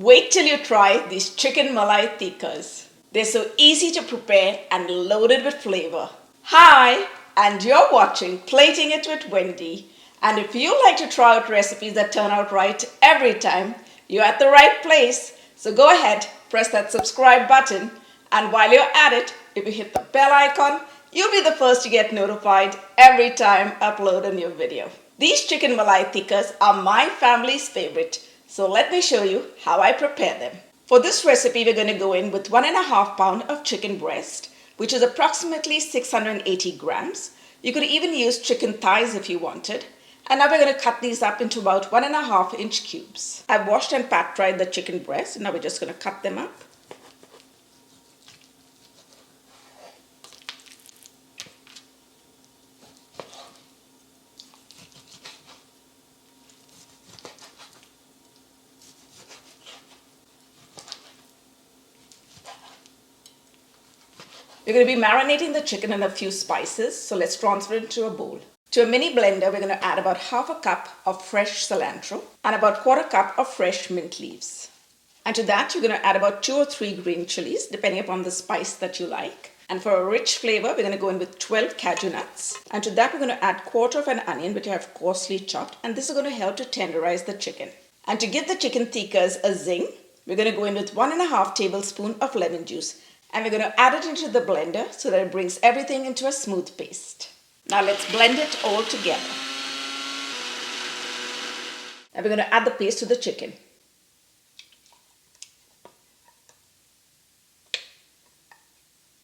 Wait till you try these chicken malai tikkas. They're so easy to prepare and loaded with flavor. Hi, and you're watching Plating It with Wendy. And if you like to try out recipes that turn out right every time, you're at the right place. So go ahead, press that subscribe button. And while you're at it, if you hit the bell icon, you'll be the first to get notified every time I upload a new video. These chicken malai tikkas are my family's favorite. So let me show you how I prepare them. For this recipe, we're going to go in with 1.5 pounds of chicken breast, which is approximately 680 grams. You could even use chicken thighs if you wanted. And now we're going to cut these up into about 1.5 inch cubes. I've washed and pat dried the chicken breast, and now we're just going to cut them up. We're going to be marinating the chicken in a few spices, so let's transfer it into a bowl. To a mini blender, we're going to add about half a cup of fresh cilantro and about quarter cup of fresh mint leaves. And to that, you're going to add about 2 or 3 green chilies, depending upon the spice that you like. And for a rich flavor, we're going to go in with 12 cashew nuts. And to that, we're going to add quarter of an onion, which I have coarsely chopped. And this is going to help to tenderize the chicken. And to give the chicken tikkas a zing, we're going to go in with 1.5 tablespoons of lemon juice. And we're going to add it into the blender so that it brings everything into a smooth paste. Now let's blend it all together. And we're going to add the paste to the chicken.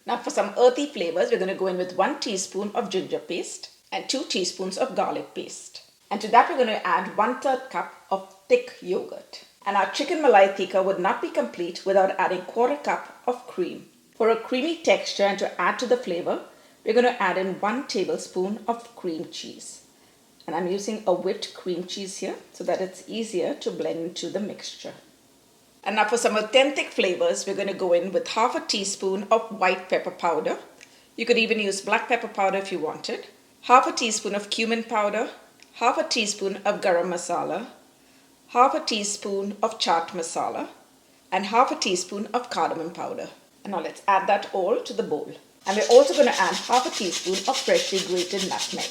Now for some earthy flavors, we're going to go in with 1 teaspoon of ginger paste and 2 teaspoons of garlic paste. And to that, we're going to add 1/3 cup of thick yogurt. And our chicken malai tikka would not be complete without adding quarter cup of cream. For a creamy texture and to add to the flavor, we're going to add in 1 tablespoon of cream cheese. And I'm using a whipped cream cheese here so that it's easier to blend into the mixture. And now for some authentic flavors, we're going to go in with half a teaspoon of white pepper powder. You could even use black pepper powder if you wanted. Half a teaspoon of cumin powder, half a teaspoon of garam masala, half a teaspoon of chaat masala, and half a teaspoon of cardamom powder. And now let's add that all to the bowl. And we're also going to add half a teaspoon of freshly grated nutmeg.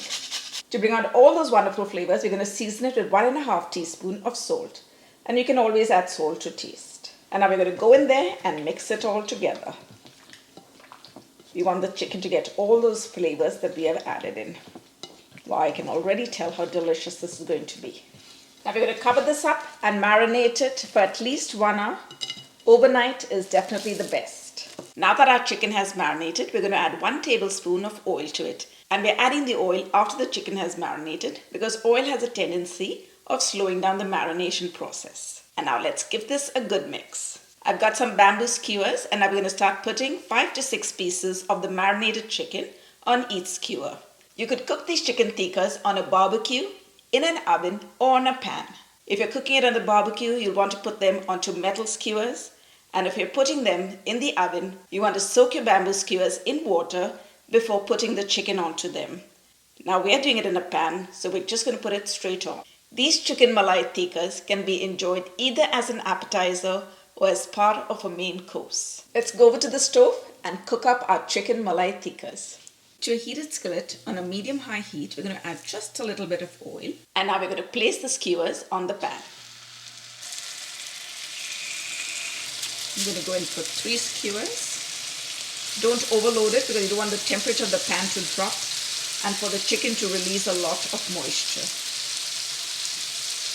To bring out all those wonderful flavors, we're going to season it with 1.5 teaspoon of salt. And you can always add salt to taste. And now we're going to go in there and mix it all together. We want the chicken to get all those flavors that we have added in. Wow, I can already tell how delicious this is going to be. Now we're going to cover this up and marinate it for at least 1 hour. Overnight is definitely the best. Now that our chicken has marinated, we're going to add 1 tablespoon of oil to it. And we're adding the oil after the chicken has marinated because oil has a tendency of slowing down the marination process. And now let's give this a good mix. I've got some bamboo skewers and I'm going to start putting 5 to 6 pieces of the marinated chicken on each skewer. You could cook these chicken tikkas on a barbecue, in an oven, or on a pan. If you're cooking it on the barbecue, you'll want to put them onto metal skewers. And if you're putting them in the oven, you want to soak your bamboo skewers in water before putting the chicken onto them. Now we're doing it in a pan, so we're just going to put it straight on. These chicken malai tikkas can be enjoyed either as an appetizer or as part of a main course. Let's go over to the stove and cook up our chicken malai tikkas. To a heated skillet on a medium-high heat, we're going to add just a little bit of oil. And now we're going to place the skewers on the pan. I'm going to go in for 3 skewers. Don't overload it because you don't want the temperature of the pan to drop and for the chicken to release a lot of moisture.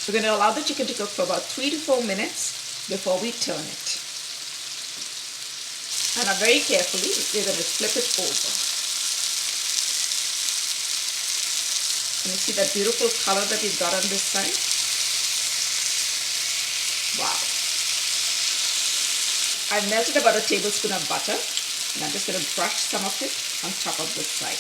We're going to allow the chicken to cook for about 3 to 4 minutes before we turn it. And now very carefully, we're going to flip it over. Can you see that beautiful color that we've got on this side? Wow. I've melted about a tablespoon of butter and I'm just going to brush some of it on top of this side.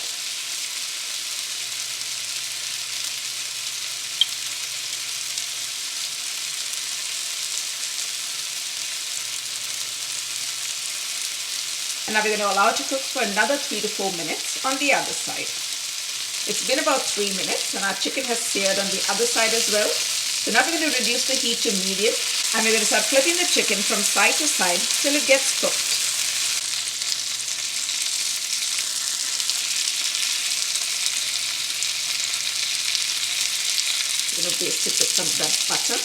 And now we're going to allow it to cook for another 3 to 4 minutes on the other side. It's been about 3 minutes and our chicken has seared on the other side as well. So now we're going to reduce the heat to medium And we're going to start flipping the chicken from side to side till it gets cooked. We're going to baste it with some of that butter.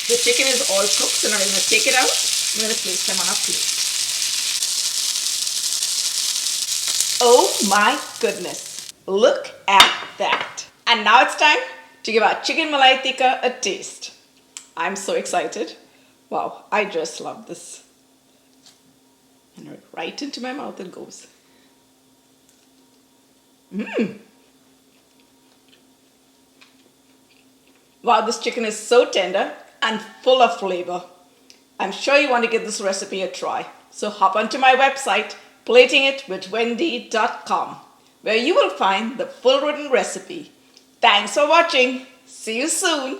The chicken is all cooked, so now we're going to take it out. We're going to place them on our plate. Oh my goodness, look at that. And now it's time to give our Chicken Malai Tikka a taste. I'm so excited. Wow, I just love this. And right into my mouth it goes. Wow, this chicken is so tender and full of flavor. I'm sure you want to give this recipe a try. So hop onto my website, platingitwithwendy.com, where you will find the full written recipe. Thanks for watching. See you soon.